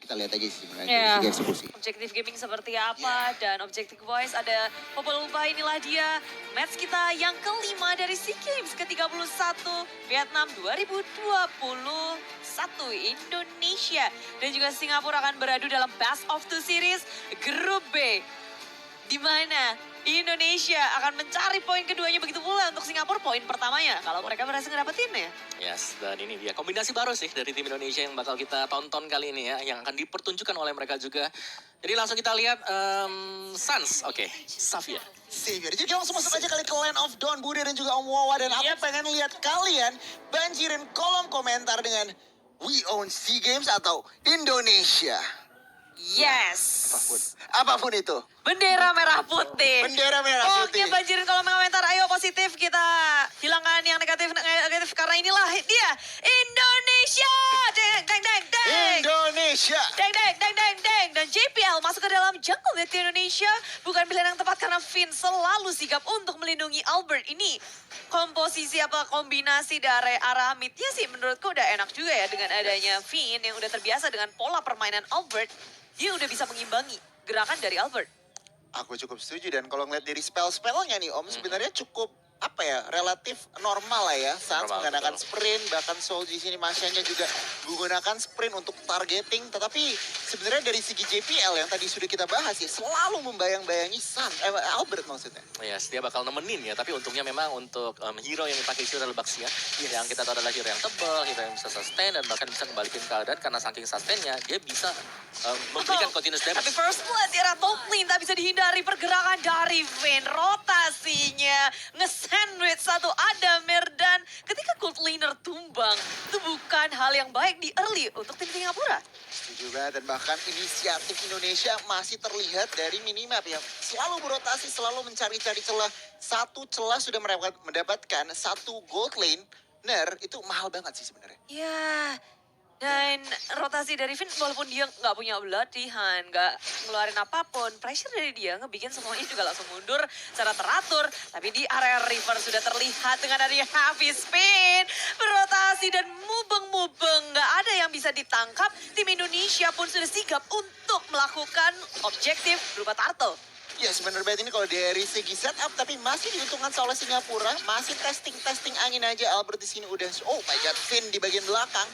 kita lihat aja sih sebenarnya Iya. dari segi eksekusi. Objektif gaming seperti apa dan objektif voice ada Popolupa, inilah dia match kita yang kelima dari SEA Games ke-31 Vietnam 2021 Indonesia dan juga Singapura akan beradu dalam Best of Two Series Grup B, di mana Indonesia akan mencari poin keduanya, begitu pula untuk Singapura poin pertamanya kalau mereka berhasil ngedapetinnya. Yes, dan ini dia kombinasi baru sih dari tim Indonesia yang bakal kita tonton kali ini ya, yang akan dipertunjukkan oleh mereka juga. Jadi langsung kita lihat Suns, oke, Xavier. Xavier. Jadi kita langsung masuk aja kali ke Land of Dawn, Bude dan juga Om Wawa. Dan aku pengen lihat kalian banjirin kolom komentar dengan We Own SEA Games atau Indonesia. Yes. Apapun itu. Bendera merah putih. Bendera merah putih. Oke, banjirin kolom komentar. Ayo positif, kita hilangkan yang negatif karena inilah dia Indonesia. Deng deng deng deng. Indonesia. Deng deng deng deng deng. Dan JPL masuk ke dalam jungle Net Indonesia bukan pilihan yang tepat karena Finn selalu sigap untuk melindungi Albert. Ini komposisi apa kombinasi dari arah midnya sih menurutku udah enak juga ya dengan adanya Finn yang udah terbiasa dengan pola permainan Albert. Dia udah bisa mengimbangi gerakan dari Albert. Aku cukup setuju, dan kalau ngeliat dari spell-spellnya nih Om, sebenarnya cukup apa ya, relatif normal lah ya. Saat Normal, menggunakan betul. sprint, bahkan Soul di sini Masyanya juga menggunakan sprint untuk targeting. Tetapi sebenarnya dari segi JPL yang tadi sudah kita bahas ya, selalu membayang-bayangi Albert maksudnya. Yes, dia bakal nemenin ya, tapi untungnya memang untuk hero yang dipakai itu adalah Baxia. Yang kita tahu adalah hero yang tebal, hero yang bisa sustain dan bahkan bisa kembalikan keadaan karena saking sustainnya dia bisa memberikan continuous damage. Tapi first blood di arah top lane tak bisa dihindari pergerakan dari Vayne. Rotasinya nge-sandwich satu Adamir dan ketika gold laner tumbang itu bukan hal yang baik di early untuk tim Singapura. Setuju banget, dan bahkan inisiatif Indonesia masih terlihat dari minimap ya. Selalu berotasi, selalu mencari-cari celah. Satu celah sudah mendapatkan satu gold lane. Itu mahal banget sih sebenarnya. Ya, dan rotasi dari Vayne walaupun dia nggak punya pelatihan, nggak ngeluarin apapun, pressure dari dia ngebikin semuanya juga langsung mundur secara teratur. Tapi di area river sudah terlihat dengan adanya heavy spin, berotasi dan mubeng-mubeng, nggak ada yang bisa ditangkap. Tim Indonesia pun sudah sigap untuk melakukan objektif berupa turtle. Ya sebenarnya banget ini kalau dari segi setup, tapi masih diuntungkan oleh Singapura. Masih testing angin aja. Albert di sini udah, oh my god, Finn di bagian belakang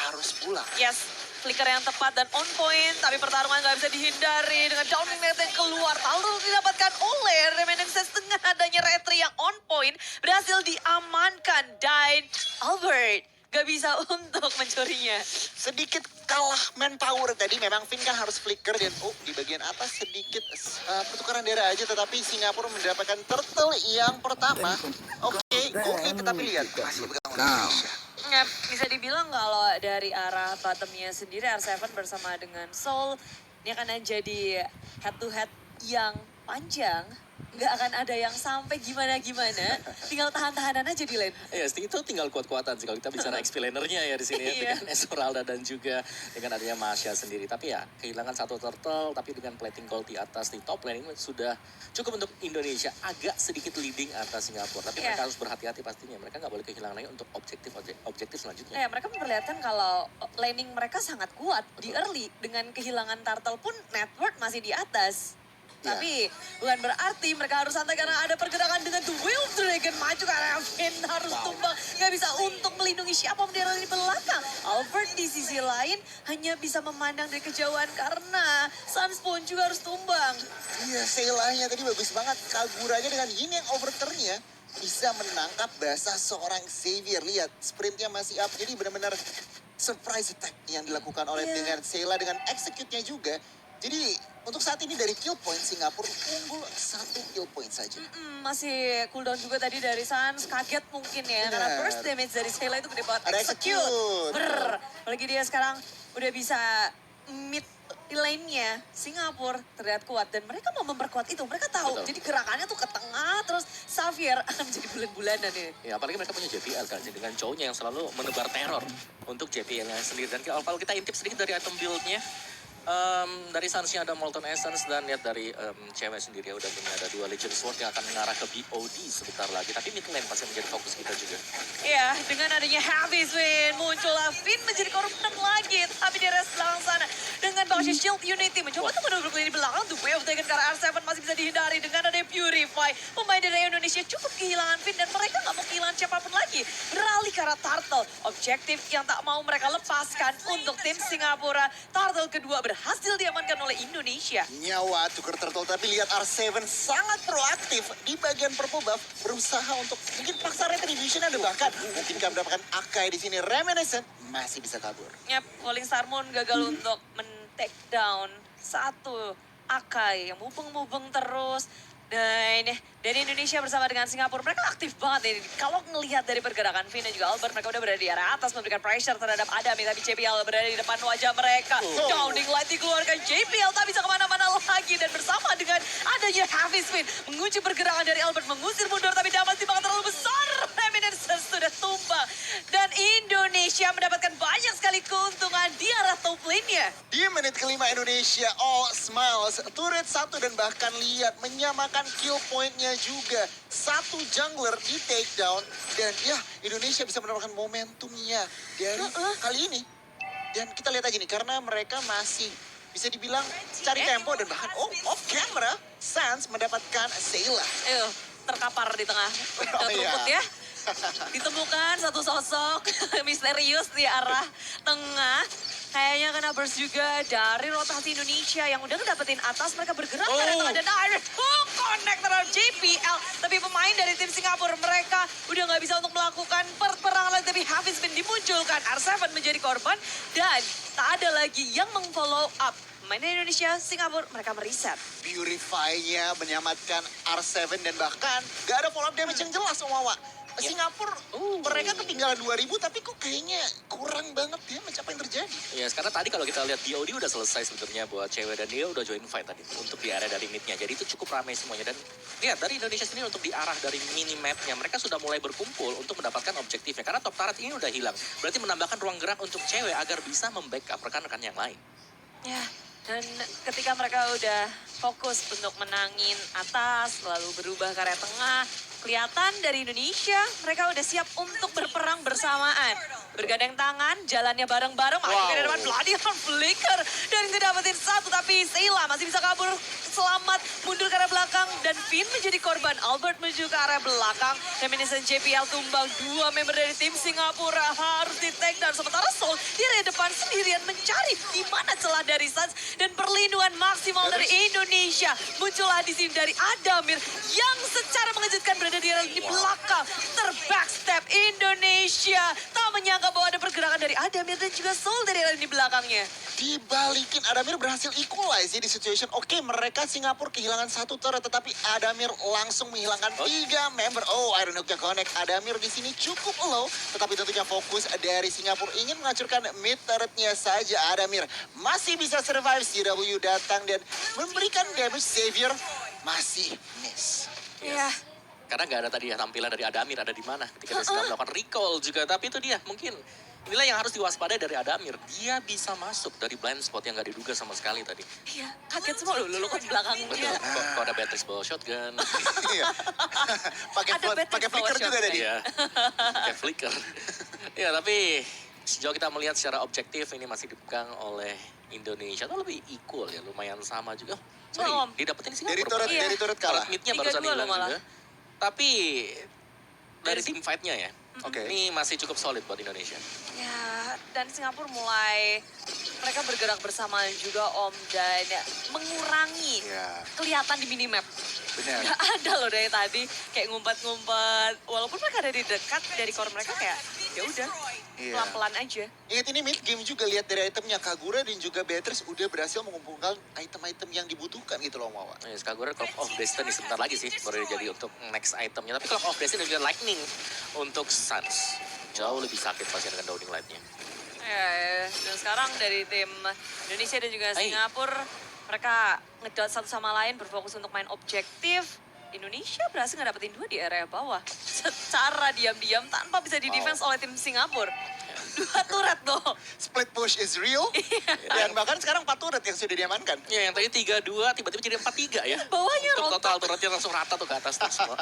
harus pulang. Yes, flicker yang tepat dan on point, tapi pertarungan nggak bisa dihindari dengan downing net yang keluar. Lalu didapatkan oleh remaining set dengan adanya retri yang on point, berhasil diamankan dan Albert gak bisa untuk mencurinya. Sedikit kalah manpower tadi, memang Finn kan harus flicker dan di bagian atas sedikit pertukaran darah aja, tetapi Singapura mendapatkan turtle yang pertama. Oke, tetapi lihat masih pegang Indonesia. Ya, bisa dibilang kalau dari arah bottomnya sendiri R7 bersama dengan Soul ini akan jadi head to head yang panjang. Nggak akan ada yang sampai gimana-gimana, tinggal tahan-tahanan aja di lane. Yes, itu tinggal kuat-kuatan sih kalau kita bicara XP lanernya ya di sini ya, Iya. dengan Esmeralda dan juga dengan adanya Masya sendiri. Tapi ya kehilangan satu turtle, tapi dengan plating gold di atas di top lane ini sudah cukup untuk Indonesia, agak sedikit leading atas Singapura. Tapi mereka harus berhati-hati pastinya, mereka nggak boleh kehilangan lagi untuk objektif selanjutnya. Ya, mereka memperlihatkan kalau laning mereka sangat kuat di early, dengan kehilangan turtle pun network masih di atas. Tapi bukan berarti mereka harus santai karena ada pergerakan dengan The Wild Dragon maju karena Finn harus tumbang. Gak bisa untuk melindungi siapa di belakang. Albert di sisi lain hanya bisa memandang dari kejauhan karena Sunspawn juga harus tumbang. Iya, Seilahnya tadi bagus banget. Kagurannya dengan Yin yang overturn-nya bisa menangkap basah seorang Xavier. Lihat, sprintnya masih up. Jadi benar-benar surprise attack yang dilakukan oleh dengan Seila dengan execute-nya juga. Jadi untuk saat ini dari kill point Singapura unggul 1 kill point saja. Masih cooldown juga tadi dari Suns, kaget mungkin ya. Karena first damage dari Seila itu gede banget. Ada execute. Apalagi dia sekarang udah bisa mid lane-nya Singapura terlihat kuat. Dan mereka mau memperkuat itu, mereka tahu. Betul. Jadi gerakannya tuh ke tengah, terus Xavier akan menjadi bulan-bulanan ya. Ya, apalagi mereka punya JPL kan, dengan cowoknya yang selalu menebar teror untuk JPL-nya sendiri. Dan kalau kita intip sedikit dari item build-nya, dari Suns-nya ada Molten Essence, dan lihat dari cewek sendiri ya udah punya ada 2 Legend Sword yang akan mengarah ke BOD sebentar lagi. Tapi mid lane pasti menjadi fokus kita juga. Iya, dengan adanya heavy swing, muncullah Finn menjadi korban lagi. Tapi di rest belakang sana, dengan dengan Baksha Shield Unity. Mencoba untuk mendobrak lini belakang. The Way of Dragon karena R7 masih bisa dihindari dengan ada Purify. Pemain dari Indonesia cukup kehilangan Finn dan mereka nggak mau kehilangan siapapun lagi. Beralih ke arah Turtle. Objektif yang tak mau mereka lepaskan untuk tim Singapura. Turtle kedua berhasil diamankan oleh Indonesia. Nyawa tuker turtle, tapi lihat R7 sangat proaktif di bagian purple buff, berusaha untuk mungkin paksa retribution dan bahkan mungkin mendapatkan Akai di sini. Reminiscent masih bisa kabur. Yap, Falling Star Moon gagal untuk men-take down satu Akai yang mubeng-mubeng terus. Dan dari Indonesia bersama dengan Singapura, mereka aktif banget ya. Kalau ngelihat dari pergerakan Finn dan juga Albert, mereka udah berada di area atas memberikan pressure terhadap Adami. Tapi JPL berada di depan wajah mereka. Downing Light dikeluarkan, JPL tak bisa kemana-mana lagi. Dan bersama dengan adanya Heavy Spin, mengunci pergerakan dari Albert, mengusir mundur. Tapi dapat timbangan terlalu besar. Reminiscence sudah tumbang. Dan Indonesia mendapatkan banyak sekali keuntungan di arah top lane-nya. Di menit kelima Indonesia, all smiles, turret satu dan bahkan lihat menyamakan kill point-nya juga. Satu jungler di takedown dan ya Indonesia bisa mendapatkan momentumnya dari kali ini. Dan kita lihat aja nih, karena mereka masih bisa dibilang cari tempo dan bahkan off camera, Sans mendapatkan Sayla. Terkapar di tengah rumput ya. Ditemukan satu sosok misterius di arah tengah. Kayaknya kena burst juga dari rotasi Indonesia yang udah ngedapetin atas. Mereka bergerak ke arah tengah dan direct hook connect terhadap JPL. Tapi pemain dari tim Singapura mereka udah nggak bisa untuk melakukan perperangan lagi. Tapi Hafiz Bin dimunculkan, R7 menjadi korban dan tak ada lagi yang meng-follow up. Pemain dari Indonesia, Singapura, mereka mereset. Purify-nya menyelamatkan R7 dan bahkan gak ada follow up damage yang jelas Wawa. Singapura, mereka ketinggalan 2000 tapi kok kayaknya kurang banget ya apa yang terjadi. Ya, karena tadi kalau kita lihat BOD udah selesai sebenarnya buat cewek dan dia udah join fight tadi untuk di area dari mid-nya. Jadi itu cukup ramai semuanya dan lihat dari Indonesia sendiri untuk di arah dari minimap-nya mereka sudah mulai berkumpul untuk mendapatkan objektifnya. Karena top turret ini udah hilang. Berarti menambahkan ruang gerak untuk cewek agar bisa membackup rekan-rekan yang lain. Ya, dan ketika mereka udah fokus untuk menangin atas, lalu berubah ke area tengah, kelihatan dari Indonesia mereka udah siap untuk berperang bersamaan. Bergandeng tangan, jalannya bareng-bareng, maju ke depan, Bloody Hand Flicker. Dan ngedapetin satu, tapi Sayla masih bisa kabur selamat, mundur ke arah belakang. Dan Finn menjadi korban, Albert menuju ke arah belakang. Reminiscent JPL tumbang, dua member dari tim Singapura harus di take down. Sementara Soul di area depan sendirian mencari di mana celah dari Suns. Dan perlindungan maksimal dari Indonesia. Muncullah di sini dari Adamir yang secara mengejutkan berada di area di belakang. Terbackstep Indonesia. Tak menyangka bahwa ada pergerakan dari Adamir dan juga Soul dari area di belakangnya. Dibalikin, Adamir berhasil equalize di situation. Oke, mereka Singapura kehilangan satu turret, tetapi Adamir langsung menghilangkan 3 member. Iron Hook connect. Adamir di sini cukup low, tetapi tentunya fokus dari Singapura ingin menghancurkan mid turretnya saja. Adamir masih bisa survive. CW datang dan memberikan damage. Savior masih miss. Iya. Karena nggak ada tadi ya tampilan dari Adamir ada di mana ketika dia sedang melakukan recall juga. Tapi itu dia mungkin inilah yang harus diwaspadai dari Adamir. Dia bisa masuk dari blind spot yang nggak diduga sama sekali tadi. Iya, kaget semua lu kok di belakangnya. Betul. Kok ada Beatrix bawa shotgun. Iya. Pakai flicker juga tadi. Iya. Pakai flicker. Ya tapi sejauh kita melihat secara objektif ini masih dipegang oleh Indonesia tuh lebih equal ya, lumayan sama juga. Sorry, Om. didapetin sih Dari turret kalah. Mid-nya 3-2 barusan hilang loh malah. juga. Tapi dari tim fight-nya ya, Oke. ini masih cukup solid buat Indonesia. Ya, dan Singapura mulai mereka bergerak bersama juga Om dan mengurangi Iya, kelihatan di minimap. benar. Gak ada loh dari tadi kayak ngumpet-ngumpet. Walaupun mereka ada di dekat dari core mereka kayak ya udah Iya. pelan-pelan aja. Ingat ini mid game juga, lihat dari itemnya Kagura dan juga Beatrice udah berhasil mengumpulkan item-item yang dibutuhkan gitu loh Mawa. Kagura Clock of Destiny sebentar lagi sih baru jadi untuk next itemnya. Tapi Clock of Destiny dan juga Lightning untuk Suns. Jauh lebih sakit pasti dengan Downing Light-nya. Ya, dan sekarang dari tim Indonesia dan juga Singapura mereka ngedot satu sama lain berfokus untuk main objektif. Indonesia berhasil ngedapetin 2 di area bawah secara diam-diam tanpa bisa di defense oleh tim Singapura. 2 turret loh. Split push is real. Dan bahkan sekarang 4 turret yang sudah diamankan. Ya, yang tadi 3-2 tiba-tiba jadi 4-3 ya. Bawahnya Untuk rontok. total turretnya langsung rata tuh ke atas tuh semua.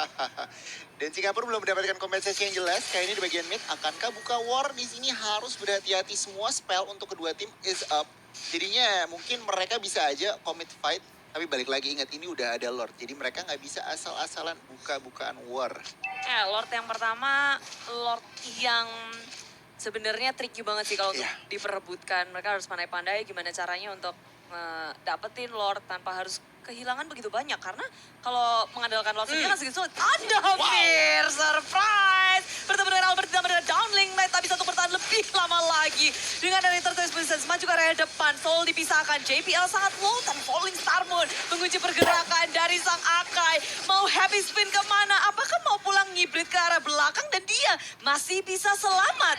Dan Singapura belum mendapatkan kompensasi yang jelas. Kayak ini di bagian mid, akankah buka war di sini harus berhati-hati, semua spell untuk kedua tim is up. Jadinya mungkin mereka bisa aja commit fight. Tapi balik lagi ingat ini udah ada Lord. Jadi mereka nggak bisa asal-asalan buka-bukaan war. Lord yang pertama, Lord yang sebenarnya tricky banget sih kalau untuk Iya. diperebutkan. Mereka harus pandai-pandai gimana caranya untuk dapetin Lord tanpa harus kehilangan begitu banyak. Karena kalau mengandalkan Lord sendiri kan segitu sulit. Ada hampir surprise. Bertemu dengan Albert ditambah dengan downlink. Knight tak bisa untuk bertahan lebih lama lagi. Dengan dari Turtles Positions maju ke area depan. Soul dipisahkan. JPL sangat low dan Falling Star Moon mengunci pergerakan dari sang Akai. Mau happy spin kemana? Apakah mau pulang ngibrit ke arah belakang dan dia masih bisa selamat?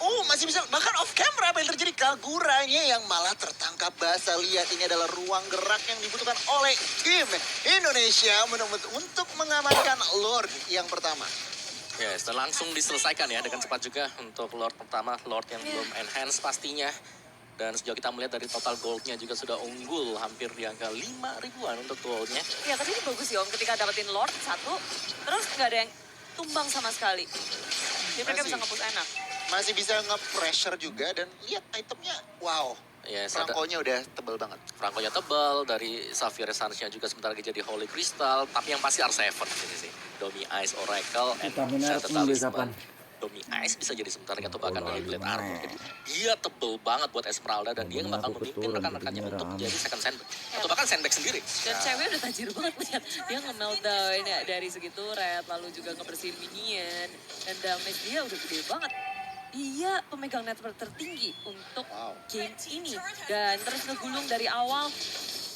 Oh, masih bisa. Bahkan off camera apa yang terjadi? Kaguranya yang malah tertangkap basah. Lihat, ini adalah ruang gerak yang dibutuhkan oleh tim Indonesia untuk mengamankan Lord yang pertama. Ya, sudah langsung diselesaikan ya dengan cepat juga untuk Lord pertama, Lord yang belum enhance pastinya. Dan sejauh kita melihat dari total goldnya juga sudah unggul hampir di angka 5 ribuan untuk goldnya. Ya, tapi ini bagus sih Om ketika dapetin Lord satu, terus nggak ada yang tumbang sama sekali. Jadi mereka bisa Masih. nge-push enak. Masih bisa nge-pressure juga dan lihat itemnya. Wow, Ya, ada perangkonya udah tebel banget. Franco-nya tebal, dari Xavier Essence-nya juga sebentar lagi jadi Holy Crystal, tapi yang pasti R7 di sini sih. Domi Ice, Oracle, and Vitamin R Shattered nunggu Talisman. kapan? Domi Ice bisa jadi sebentar lagi atau bahkan Oh, Manipulate gimana? Armor. Jadi dia tebel banget buat Esmeralda dan dia Bener, bakal aku memimpin keturun, rekan-rekannya jadinya untuk rame. menjadi second sandbag. Atau bahkan sandbag sendiri. Dan cewek udah tajir banget lihat. Dia nge-meltdown ya, dari segi turret, lalu juga ngebersihin minion. Dan damage dia udah gede banget. Dia pemegang network tertinggi untuk Wow. game ini. Dan terus ngegulung dari awal.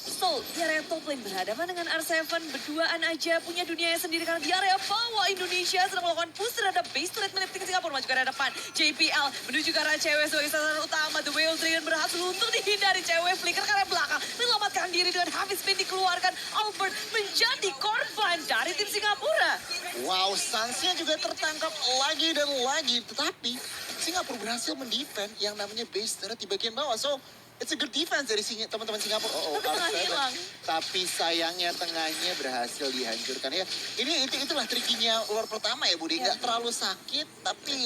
Soul di area top lane berhadapan dengan R7 berduaan aja punya dunianya sendiri karena di area bawah Indonesia sedang melakukan push terhadap base turret milik tim Singapura maju ke area depan. JPL menuju ke arah cewek sebagai sasaran utama. The Whale Dragon berhasil untuk dihindari cewek flicker ke arah belakang. Menyelamatkan diri dengan habis spin dikeluarkan. Albert menjadi korban dari tim Singapura. Wow, Suns-nya juga tertangkap lagi dan lagi. Tetapi Singapura berhasil mendefend yang namanya base turret di bagian bawah. So, it's a good defense dari teman-teman Singapura. Oh, Tapi tengah R7. hilang. Tapi sayangnya tengahnya berhasil dihancurkan ya. Itulah trikinya Lord pertama ya Budi. Nggak terlalu sakit, tapi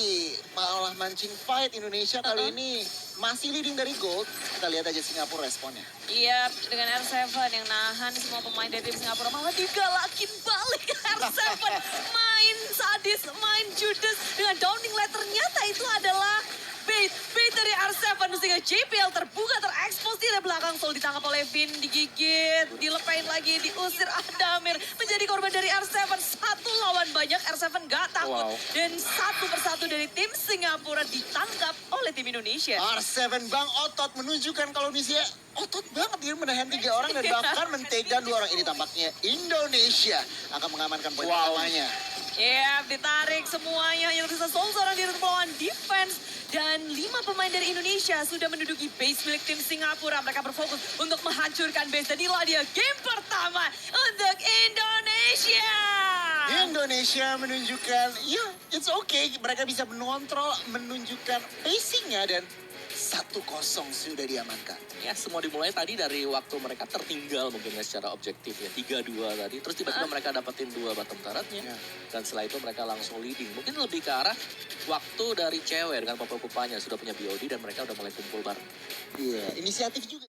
malah mancing fight Indonesia kali ini masih leading dari gold. Kita lihat aja Singapura responnya. Iya, dengan R7 yang nahan semua pemain dari tim Singapura malah digalakin balik R7. Main sadis, main judes dengan downing ladder. Ternyata itu adalah bait dari R7 sehingga JPL terbuka, terekspos di belakang. Soul ditangkap oleh Vin, digigit, dilepain lagi, diusir Adamir. Menjadi korban dari R7, satu lawan banyak, R7 gak takut. Wow. Dan satu persatu dari tim Singapura ditangkap oleh tim Indonesia. R7 Bang otot menunjukkan kalau Indonesia otot banget dia menahan 3 orang dan bahkan men-take down 2 orang. Ini tampaknya Indonesia akan mengamankan poin pertamanya. Ya, ditarik semuanya. Yang tersisa Soul seorang diri untuk melawan defense. Dan 5 pemain dari Indonesia sudah menduduki base milik tim Singapura. Mereka berfokus untuk menghancurkan base. Dan inilah dia game pertama untuk Indonesia. Indonesia menunjukkan, ya it's okay. Mereka bisa mengontrol, menunjukkan pacingnya dan 1-0 sudah diamankan. Ya, semua dimulai tadi dari waktu mereka tertinggal mungkin ya secara objektif ya. 3-2 tadi. Terus tiba-tiba mereka dapetin 2 bottom turretnya. Ya. Dan setelah itu mereka langsung leading. Mungkin lebih ke arah waktu dari cewek dengan Papa Kupanya sudah punya BOD dan mereka udah mulai kumpul bareng. Iya, inisiatif juga.